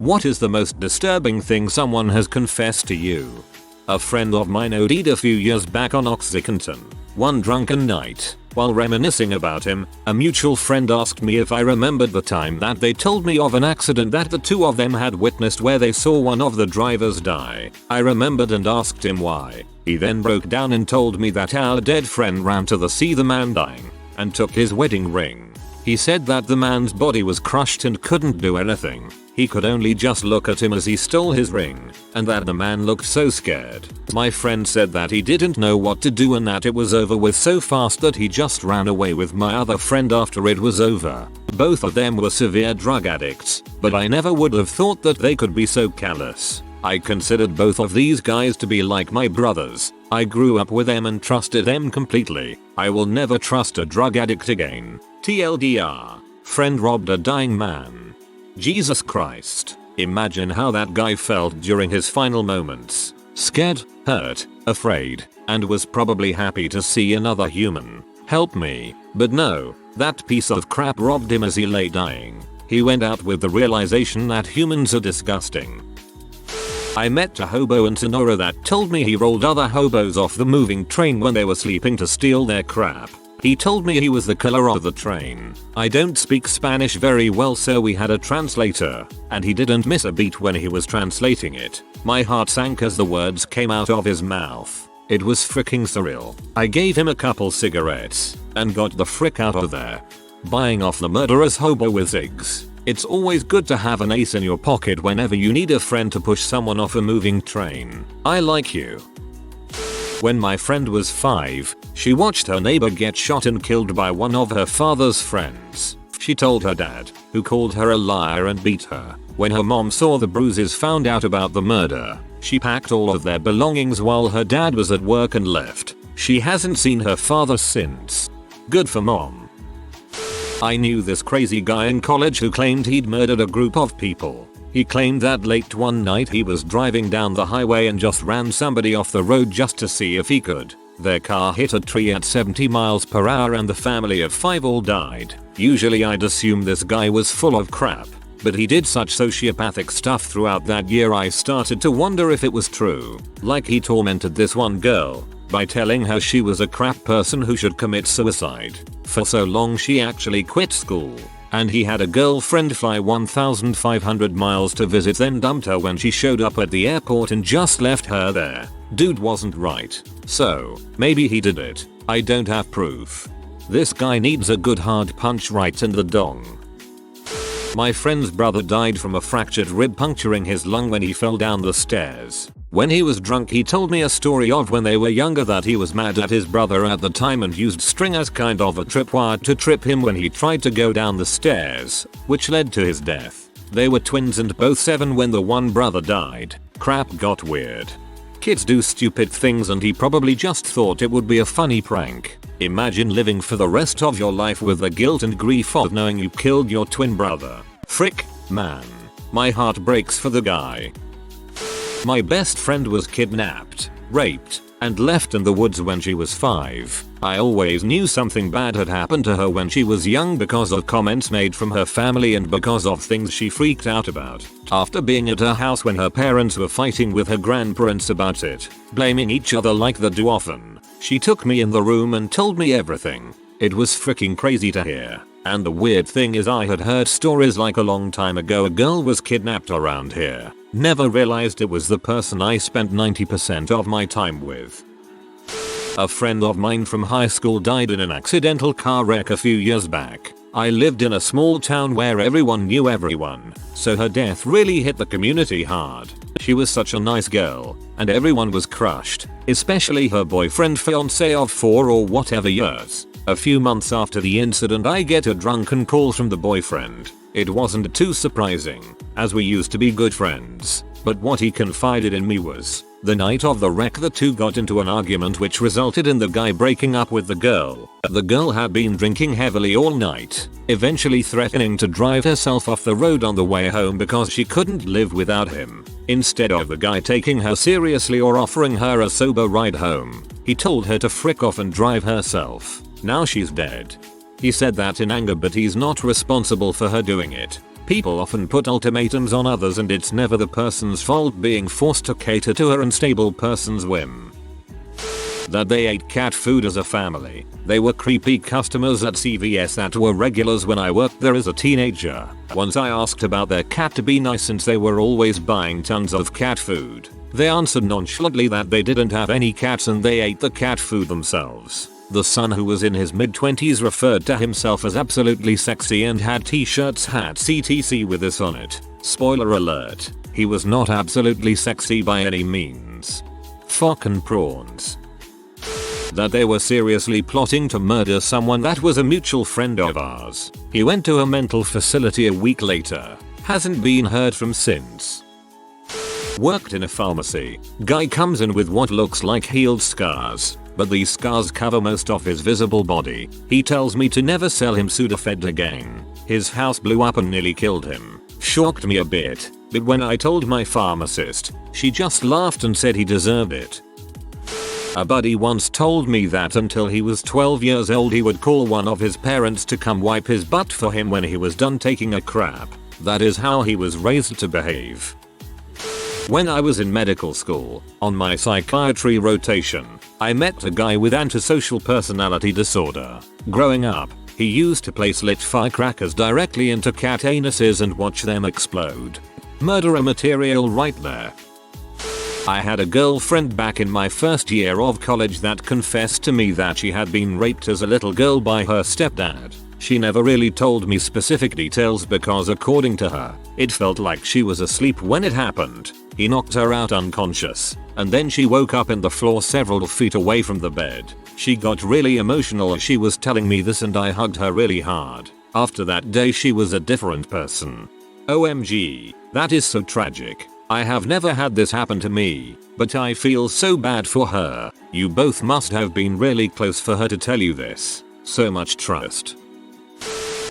What is the most disturbing thing someone has confessed to you? A friend of mine OD'd a few years back on Oxycontin. One drunken night, while reminiscing about him, a mutual friend asked me if I remembered the time that they told me of an accident that the two of them had witnessed where they saw one of the drivers die. I remembered and asked him why. He then broke down and told me that our dead friend ran to see the man dying and took his wedding ring. He said that the man's body was crushed and couldn't do anything. He could only just look at him as he stole his ring, and that the man looked so scared. My friend said that he didn't know what to do and that it was over with so fast that he just ran away with my other friend after it was over. Both of them were severe drug addicts, but I never would have thought that they could be so callous. I considered both of these guys to be like my brothers. I grew up with them and trusted them completely. I will never trust a drug addict again. TLDR. Friend robbed a dying man. Jesus Christ. Imagine how that guy felt during his final moments. Scared, hurt, afraid, and was probably happy to see another human. Help me. But no, that piece of crap robbed him as he lay dying. He went out with the realization that humans are disgusting. I met a hobo in Sonora that told me he rolled other hobos off the moving train when they were sleeping to steal their crap. He told me he was the killer of the train. I don't speak Spanish very well, so we had a translator, and he didn't miss a beat when he was translating it. My heart sank as the words came out of his mouth. It was freaking surreal. I gave him a couple cigarettes and got the frick out of there. Buying off the murderous hobo with zigs. It's always good to have an ace in your pocket whenever you need a friend to push someone off a moving train. I like you. When my friend was 5, she watched her neighbor get shot and killed by one of her father's friends. She told her dad, who called her a liar and beat her. When her mom saw the bruises, found out about the murder, she packed all of their belongings while her dad was at work and left. She hasn't seen her father since. Good for mom. I knew this crazy guy in college who claimed he'd murdered a group of people. He claimed that late one night he was driving down the highway and just ran somebody off the road just to see if he could. Their car hit a tree at 70 miles per hour and the family of 5 all died. Usually I'd assume this guy was full of crap, but he did such sociopathic stuff throughout that year I started to wonder if it was true. Like he tormented this one girl by telling her she was a crap person who should commit suicide. For so long she actually quit school. And he had a girlfriend fly 1,500 miles to visit, then dumped her when she showed up at the airport and just left her there. Dude wasn't right. So, maybe he did it. I don't have proof. This guy needs a good hard punch right in the dong. My friend's brother died from a fractured rib puncturing his lung when he fell down the stairs. When he was drunk, he told me a story of when they were younger that he was mad at his brother at the time and used string as kind of a tripwire to trip him when he tried to go down the stairs, which led to his death. They were twins and both 7 when the one brother died. Crap got weird. Kids do stupid things and he probably just thought it would be a funny prank. Imagine living for the rest of your life with the guilt and grief of knowing you killed your twin brother. Frick, man. My heart breaks for the guy. My best friend was kidnapped, raped, and left in the woods when she was 5. I always knew something bad had happened to her when she was young because of comments made from her family and because of things she freaked out about. After being at her house when her parents were fighting with her grandparents about it, blaming each other like they do often, she took me in the room and told me everything. It was freaking crazy to hear. And the weird thing is I had heard stories like a long time ago a girl was kidnapped around here. Never realized it was the person I spent 90% of my time with. A friend of mine from high school died in an accidental car wreck a few years back. I lived in a small town where everyone knew everyone, so her death really hit the community hard. She was such a nice girl, and everyone was crushed, especially her boyfriend fiance of 4 or whatever years. A few months after the incident I get a drunken call from the boyfriend. It wasn't too surprising, as we used to be good friends, but what he confided in me was, the night of the wreck the two got into an argument which resulted in the guy breaking up with the girl. The girl had been drinking heavily all night, eventually threatening to drive herself off the road on the way home because she couldn't live without him. Instead of the guy taking her seriously or offering her a sober ride home, he told her to frick off and drive herself. Now she's dead. He said that in anger, but he's not responsible for her doing it. People often put ultimatums on others and it's never the person's fault being forced to cater to her unstable person's whim. That they ate cat food as a family. They were creepy customers at CVS that were regulars when I worked there as a teenager. Once I asked about their cat to be nice since they were always buying tons of cat food. They answered nonchalantly that they didn't have any cats and they ate the cat food themselves. The son, who was in his mid-20s, referred to himself as absolutely sexy and had t-shirts, hats etc with this on it. Spoiler alert, he was not absolutely sexy by any means. Fucking prawns. That they were seriously plotting to murder someone that was a mutual friend of ours. He went to a mental facility a week later. Hasn't been heard from since. Worked in a pharmacy. Guy comes in with what looks like healed scars, but these scars cover most of his visible body. He tells me to never sell him Sudafed again. His house blew up and nearly killed him. Shocked me a bit, but when I told my pharmacist, she just laughed and said he deserved it. A buddy once told me that until he was 12 years old he would call one of his parents to come wipe his butt for him when he was done taking a crap. That is how he was raised to behave. When I was in medical school, on my psychiatry rotation, I met a guy with antisocial personality disorder. Growing up, he used to place lit firecrackers directly into cat anuses and watch them explode. Murderer material right there. I had a girlfriend back in my first year of college that confessed to me that she had been raped as a little girl by her stepdad. She never really told me specific details because, according to her, it felt like she was asleep when it happened. He knocked her out unconscious, and then she woke up in the floor several feet away from the bed. She got really emotional as she was telling me this and I hugged her really hard. After that day she was a different person. OMG, that is so tragic. I have never had this happen to me, but I feel so bad for her. You both must have been really close for her to tell you this. So much trust.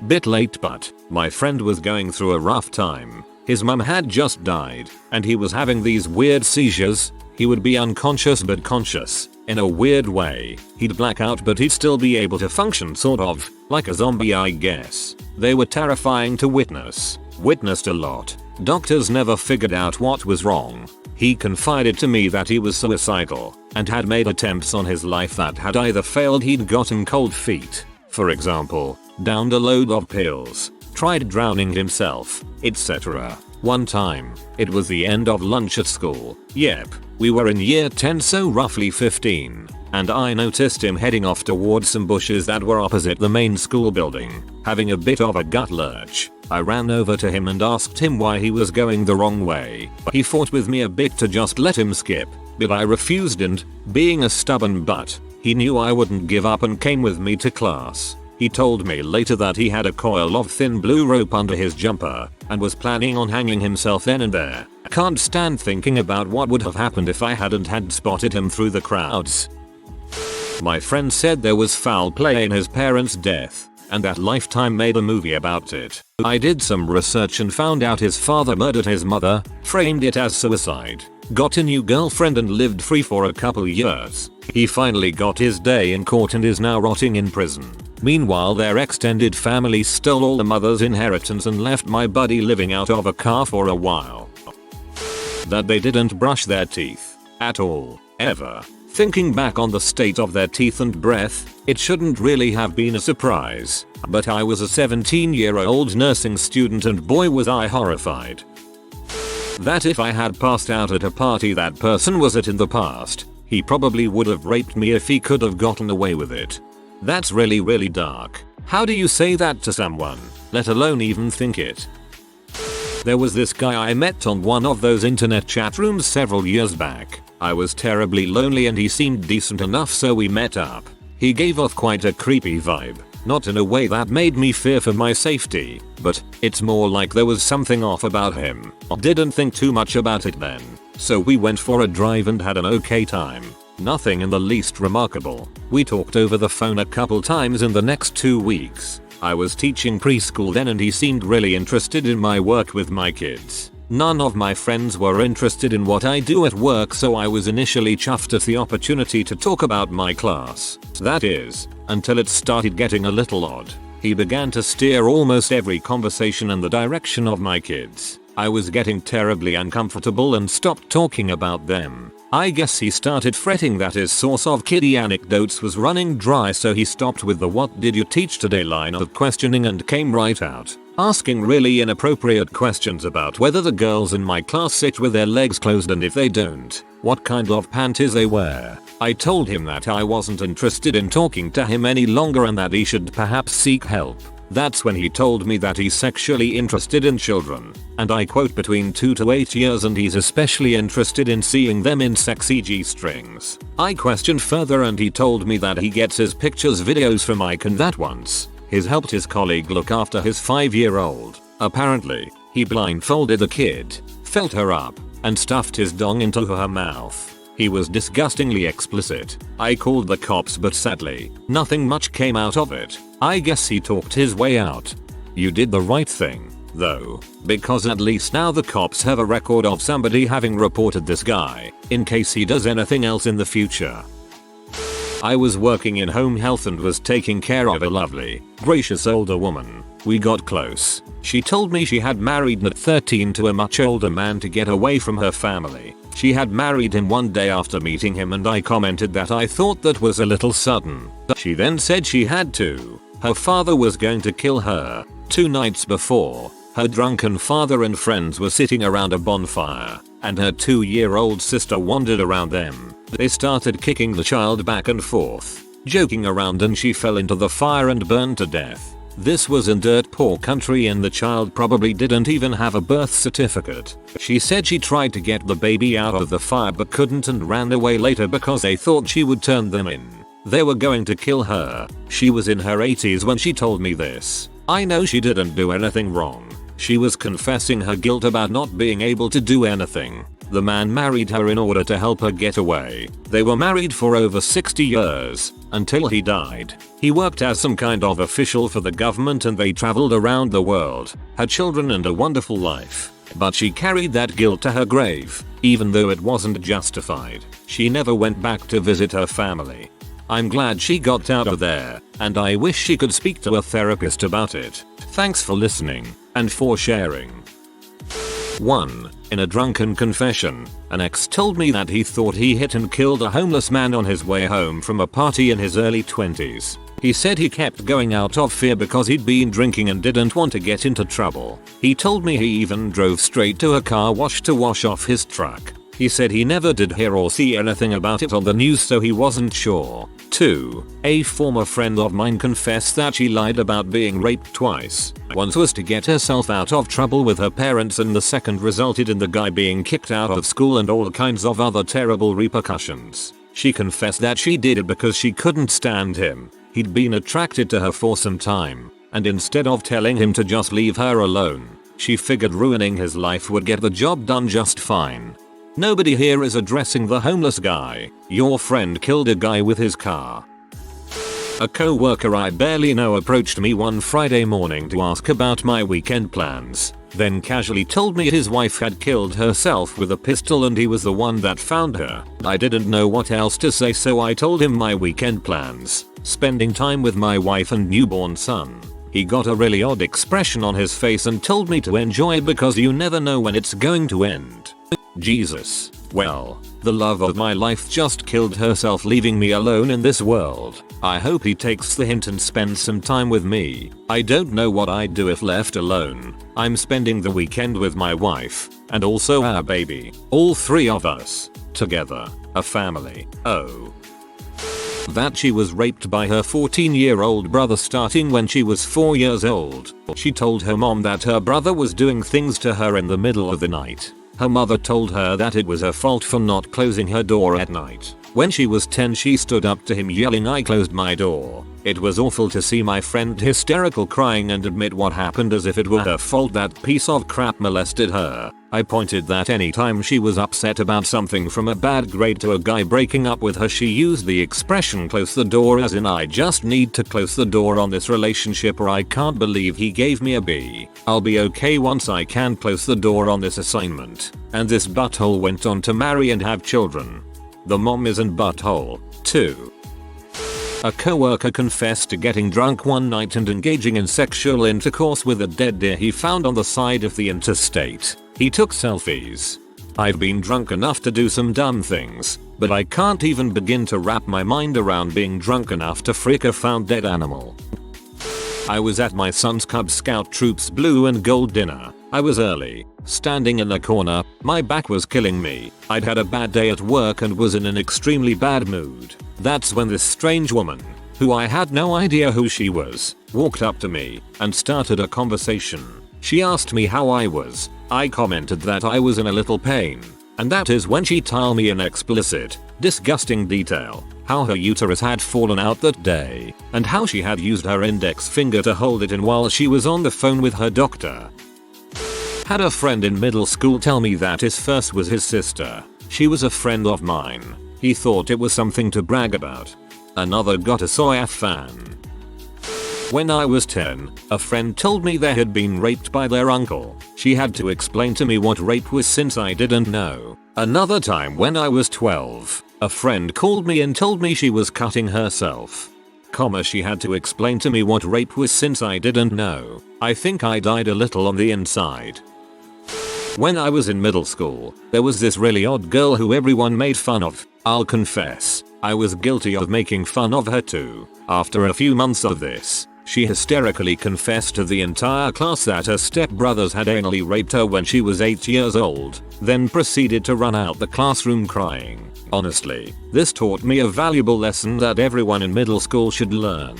Bit late, but my friend was going through a rough time. His mum had just died, and he was having these weird seizures. He would be unconscious but conscious, in a weird way. He'd black out but he'd still be able to function, sort of, like a zombie I guess. They were terrifying to witness. Witnessed a lot. Doctors never figured out what was wrong. He confided to me that he was suicidal, and had made attempts on his life that had either failed, he'd gotten cold feet, for example, downed a load of pills, tried drowning himself, etc. One time, it was the end of lunch at school. Yep, we were in year 10, so roughly 15, and I noticed him heading off towards some bushes that were opposite the main school building, having a bit of a gut lurch. I ran over to him and asked him why he was going the wrong way. He fought with me a bit to just let him skip, but I refused, and, being a stubborn butt, he knew I wouldn't give up and came with me to class. He told me later that he had a coil of thin blue rope under his jumper and was planning on hanging himself then and there. Can't stand thinking about what would have happened if I hadn't had spotted him through the crowds. My friend said there was foul play in his parents' death, and that Lifetime made a movie about it. I did some research and found out his father murdered his mother, framed it as suicide, got a new girlfriend and lived free for a couple years. He finally got his day in court and is now rotting in prison. Meanwhile, their extended family stole all the mother's inheritance and left my buddy living out of a car for a while. That they didn't brush their teeth at all, ever. Thinking back on the state of their teeth and breath, it shouldn't really have been a surprise, but I was a 17-year-old nursing student and boy was I horrified. That if I had passed out at a party that person was at in the past, he probably would have raped me if he could have gotten away with it. That's really dark. How do you say that to someone, let alone even think it? There was this guy I met on one of those internet chat rooms several years back. I was terribly lonely and he seemed decent enough, so we met up. He gave off quite a creepy vibe, not in a way that made me fear for my safety, but it's more like there was something off about him. Didn't think too much about it then, so we went for a drive and had an okay time. Nothing in the least remarkable. We talked over the phone a couple times in the next 2 weeks. I was teaching preschool then and he seemed really interested in my work with my kids. None of my friends were interested in what I do at work, so I was initially chuffed at the opportunity to talk about my class. That is, until it started getting a little odd. He began to steer almost every conversation in the direction of my kids. I was getting terribly uncomfortable and stopped talking about them. I guess he started fretting that his source of kiddie anecdotes was running dry, so he stopped with the "what did you teach today" line of questioning and came right out, asking really inappropriate questions about whether the girls in my class sit with their legs closed, and if they don't, what kind of panties they wear. I told him that I wasn't interested in talking to him any longer and that he should perhaps seek help. That's when he told me that he's sexually interested in children, and I quote, between 2 to 8 years, and he's especially interested in seeing them in sexy G-strings. I questioned further and he told me that he gets his pictures videos from Ike and that once he's helped his colleague look after his 5-year-old. Apparently, he blindfolded the kid, felt her up, and stuffed his dong into her mouth. He was disgustingly explicit. I called the cops, but sadly, nothing much came out of it. I guess he talked his way out. You did the right thing, though, because at least now the cops have a record of somebody having reported this guy, in case he does anything else in the future. I was working in home health and was taking care of a lovely, gracious older woman. We got close. She told me she had married at 13 to a much older man to get away from her family. She had married him one day after meeting him, and I commented that I thought that was a little sudden. She then said she had to. Her father was going to kill her. 2 nights before, her drunken father and friends were sitting around a bonfire, and her 2-year-old sister wandered around them. They started kicking the child back and forth, joking around, and she fell into the fire and burned to death. This was in dirt poor country and the child probably didn't even have a birth certificate. She said she tried to get the baby out of the fire but couldn't and ran away later because they thought she would turn them in. They were going to kill her. She was in her 80s when she told me this. I know she didn't do anything wrong. She was confessing her guilt about not being able to do anything. The man married her in order to help her get away. They were married for over 60 years, until he died. He worked as some kind of official for the government and they traveled around the world, had children and a wonderful life. But she carried that guilt to her grave, even though it wasn't justified. She never went back to visit her family. I'm glad she got out of there, and I wish she could speak to a therapist about it. Thanks for listening, and for sharing. 1. In a drunken confession, an ex told me that he thought he hit and killed a homeless man on his way home from a party in his early 20s. He said he kept going out of fear because he'd been drinking and didn't want to get into trouble. He told me he even drove straight to a car wash to wash off his truck. He said he never did hear or see anything about it on the news, so he wasn't sure. 2. A former friend of mine confessed that she lied about being raped twice. Once was to get herself out of trouble with her parents, and the second resulted in the guy being kicked out of school and all kinds of other terrible repercussions. She confessed that she did it because she couldn't stand him. He'd been attracted to her for some time, and instead of telling him to just leave her alone, she figured ruining his life would get the job done just fine. Nobody here is addressing the homeless guy. Your friend killed a guy with his car. A co-worker I barely know approached me one Friday morning to ask about my weekend plans, then casually told me his wife had killed herself with a pistol and he was the one that found her. I didn't know what else to say, so I told him my weekend plans: spending time with my wife and newborn son. He got a really odd expression on his face and told me to enjoy because you never know when it's going to end. Jesus. Well, the love of my life just killed herself, leaving me alone in this world. I hope he takes the hint and spends some time with me. I don't know what I'd do if left alone. I'm spending the weekend with my wife, and also our baby. All 3 of us. Together. A family. Oh. That she was raped by her 14-year-old brother starting when she was 4 years old. She told her mom that her brother was doing things to her in the middle of the night. Her mother told her that it was her fault for not closing her door at night. When she was 10, she stood up to him yelling, "I closed my door." It was awful to see my friend hysterical, crying and admit what happened as if it were her fault that piece of crap molested her. I pointed that anytime she was upset about something, from a bad grade to a guy breaking up with her, she used the expression "close the door," as in "I just need to close the door on this relationship, or I can't believe he gave me a B. I'll be okay once I can close the door on this assignment." And this butthole went on to marry and have children. The mom isn't butthole, too. A coworker confessed to getting drunk one night and engaging in sexual intercourse with a dead deer he found on the side of the interstate. He took selfies. I've been drunk enough to do some dumb things, but I can't even begin to wrap my mind around being drunk enough to freak a found dead animal. I was at my son's Cub Scout Troop's blue and gold dinner. I was early, standing in a corner, my back was killing me. I'd had a bad day at work and was in an extremely bad mood. That's when this strange woman, who I had no idea who she was, walked up to me and started a conversation. She asked me how I was. I commented that I was in a little pain. And that is when she told me in explicit, disgusting detail how her uterus had fallen out that day and how she had used her index finger to hold it in while she was on the phone with her doctor. Had a friend in middle school tell me that his first was his sister. She was a friend of mine. He thought it was something to brag about. Another got a Soya fan. When I was 10, a friend told me they had been raped by their uncle. She had to explain to me what rape was since I didn't know. Another time when I was 12, a friend called me and told me she was cutting herself. She had to explain to me what rape was since I didn't know. I think I died a little on the inside. When I was in middle school, there was this really odd girl who everyone made fun of. I'll confess, I was guilty of making fun of her too. After a few months of this, she hysterically confessed to the entire class that her stepbrothers had anally raped her when she was 8 years old, then proceeded to run out the classroom crying. Honestly, this taught me a valuable lesson that everyone in middle school should learn.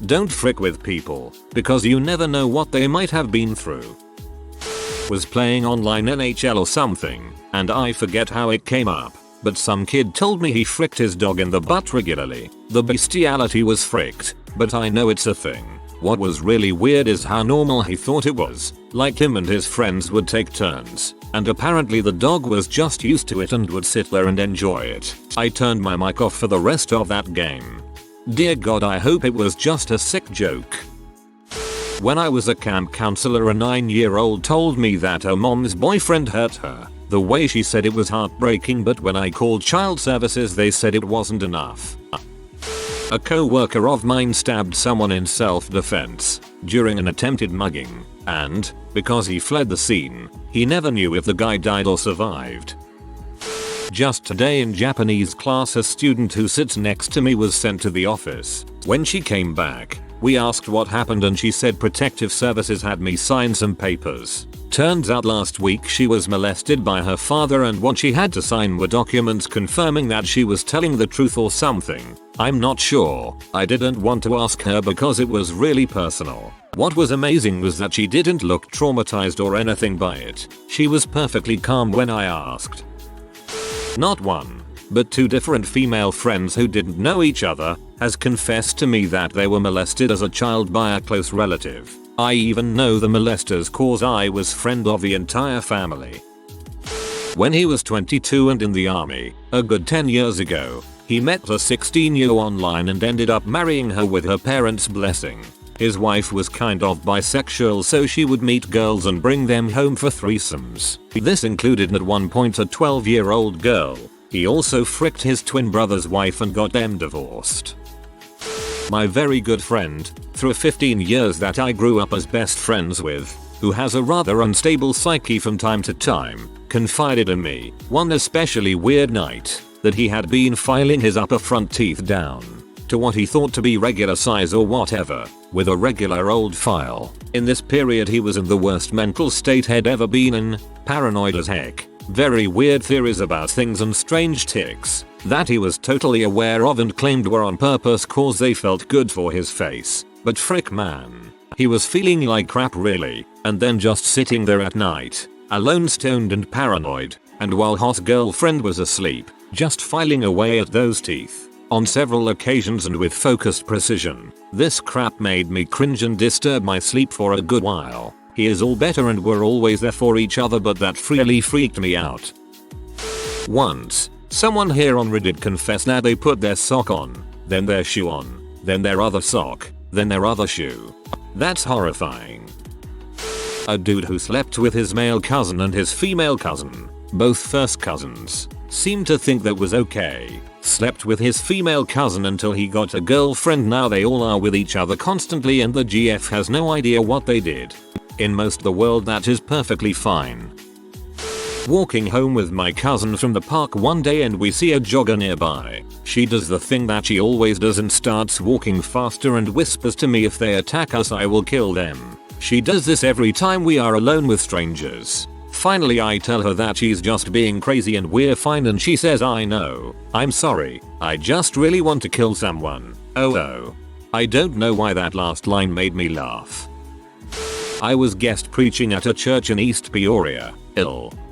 Don't frick with people, because you never know what they might have been through. Was playing online NHL or something, and I forget how it came up, but some kid told me he fricked his dog in the butt regularly. The bestiality was fricked, but I know it's a thing. What was really weird is how normal he thought it was, like him and his friends would take turns, and apparently the dog was just used to it and would sit there and enjoy it. I turned my mic off for the rest of that game. Dear God, I hope it was just a sick joke. When I was a camp counselor, a 9-year-old told me that her mom's boyfriend hurt her. The way she said it was heartbreaking, but when I called child services they said it wasn't enough. A co-worker of mine stabbed someone in self-defense during an attempted mugging, and, because he fled the scene, he never knew if the guy died or survived. Just today in Japanese class, a student who sits next to me was sent to the office. When she came back, we asked what happened and she said protective services had me sign some papers. Turns out last week she was molested by her father and what she had to sign were documents confirming that she was telling the truth or something. I'm not sure. I didn't want to ask her because it was really personal. What was amazing was that she didn't look traumatized or anything by it. She was perfectly calm when I asked. Not one, but two different female friends who didn't know each other has confessed to me that they were molested as a child by a close relative. I even know the molesters cause I was friend of the entire family. When he was 22 and in the army, a good 10 years ago, he met a 16-year online and ended up marrying her with her parents' blessing. His wife was kind of bisexual, so she would meet girls and bring them home for threesomes. This included at one point a 12-year-old girl. He also fricked his twin brother's wife and got them divorced. My very good friend, through 15 years that I grew up as best friends with, who has a rather unstable psyche from time to time, confided in me, one especially weird night, that he had been filing his upper front teeth down to what he thought to be regular size or whatever, with a regular old file. In this period he was in the worst mental state he'd ever been in, paranoid as heck, very weird theories about things and strange tics that he was totally aware of and claimed were on purpose cause they felt good for his face. But frick man, he was feeling like crap really, and then just sitting there at night, alone, stoned and paranoid, and while hot girlfriend was asleep, just filing away at those teeth. On several occasions and with focused precision. This crap made me cringe and disturb my sleep for a good while. He is all better and we're always there for each other, but that really freaked me out. Once, someone here on Reddit confessed that they put their sock on, then their shoe on, then their other sock, then their other shoe. That's horrifying. A dude who slept with his male cousin and his female cousin, both first cousins, seemed to think that was okay. Slept with his female cousin until he got a girlfriend. Now they all are with each other constantly and the GF has no idea what they did. In most of the world that is perfectly fine. Walking home with my cousin from the park one day and we see a jogger nearby. She does the thing that she always does and starts walking faster and whispers to me, if they attack us I will kill them. She does this every time we are alone with strangers. Finally I tell her that she's just being crazy and we're fine and she says, I know, I'm sorry, I just really want to kill someone. Oh. I don't know why that last line made me laugh. I was guest preaching at a church in East Peoria.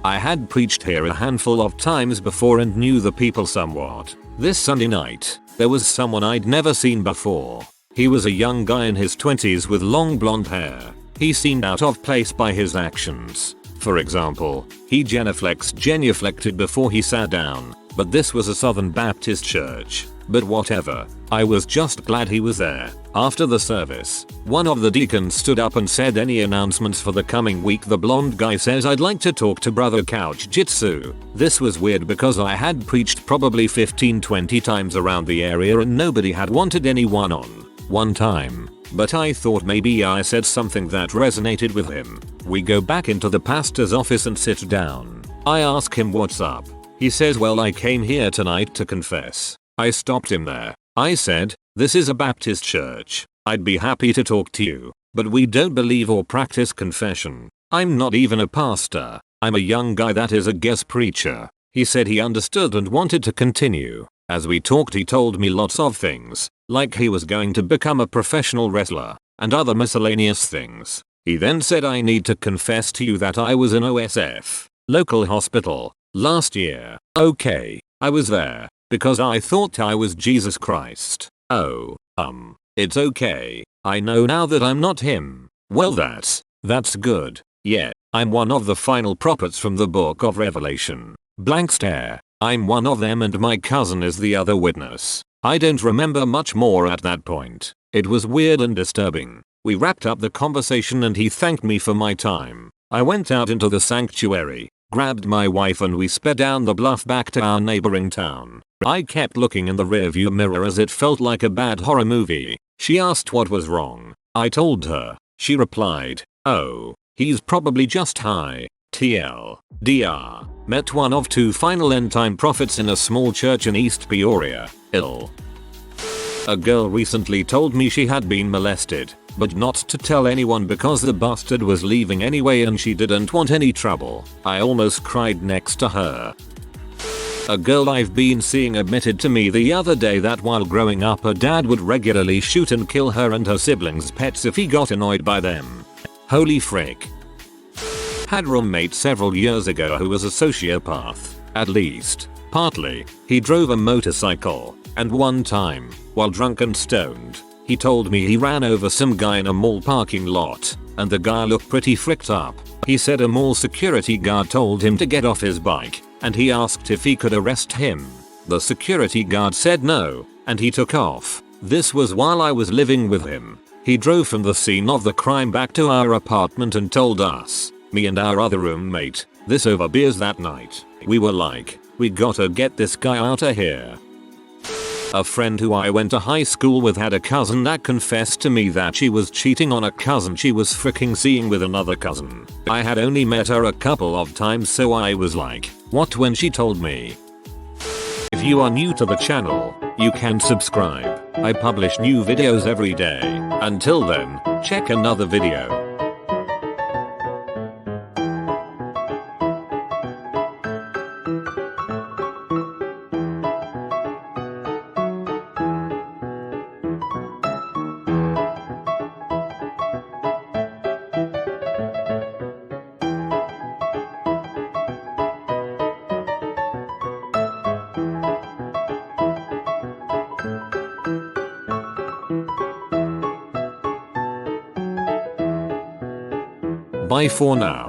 I had preached here a handful of times before and knew the people somewhat. This Sunday night, there was someone I'd never seen before. He was a young guy in his 20s with long blonde hair. He seemed out of place by his actions. For example, he genuflected before he sat down, but this was a Southern Baptist church. But whatever, I was just glad he was there. After the service, one of the deacons stood up and said, any announcements for the coming week? The blonde guy says, I'd like to talk to Brother Couch Jitsu. This was weird because I had preached probably 15-20 times around the area and nobody had wanted anyone on. One time. But I thought maybe I said something that resonated with him. We go back into the pastor's office and sit down. I ask him what's up. He says, well, I came here tonight to confess. I stopped him there. I said, this is a Baptist church. I'd be happy to talk to you, but we don't believe or practice confession. I'm not even a pastor. I'm a young guy that is a guest preacher. He said he understood and wanted to continue. As we talked he told me lots of things, like he was going to become a professional wrestler, and other miscellaneous things. He then said, I need to confess to you that I was in OSF, local hospital, last year. Okay, I was there. Because I thought I was Jesus Christ. Oh, it's okay. I know now that I'm not him. Well that's good. Yeah, I'm one of the final prophets from the book of Revelation. Blank stare. I'm one of them and my cousin is the other witness. I don't remember much more at that point. It was weird and disturbing. We wrapped up the conversation and he thanked me for my time. I went out into the sanctuary, grabbed my wife and we sped down the bluff back to our neighboring town. I kept looking in the rearview mirror as it felt like a bad horror movie. She asked what was wrong. I told her. She replied, oh, he's probably just high. TLDR. Met one of two final end time prophets in a small church in East Peoria. A girl recently told me she had been molested, but not to tell anyone because the bastard was leaving anyway and she didn't want any trouble. I almost cried next to her. A girl I've been seeing admitted to me the other day that while growing up her dad would regularly shoot and kill her and her siblings' pets if he got annoyed by them. Holy frick. Had roommate several years ago who was a sociopath, at least, partly. He drove a motorcycle, and one time, while drunk and stoned, he told me he ran over some guy in a mall parking lot, and the guy looked pretty fricked up. He said a mall security guard told him to get off his bike, and he asked if he could arrest him. The security guard said no, and he took off. This was while I was living with him. He drove from the scene of the crime back to our apartment and told us, me and our other roommate, this over beers that night. We were like, we gotta get this guy outta here. A friend who I went to high school with had a cousin that confessed to me that she was cheating on a cousin she was freaking seeing with another cousin. I had only met her a couple of times so I was like, what when she told me. If you are new to the channel, you can subscribe. I publish new videos every day. Until then, check another video. Bye for now.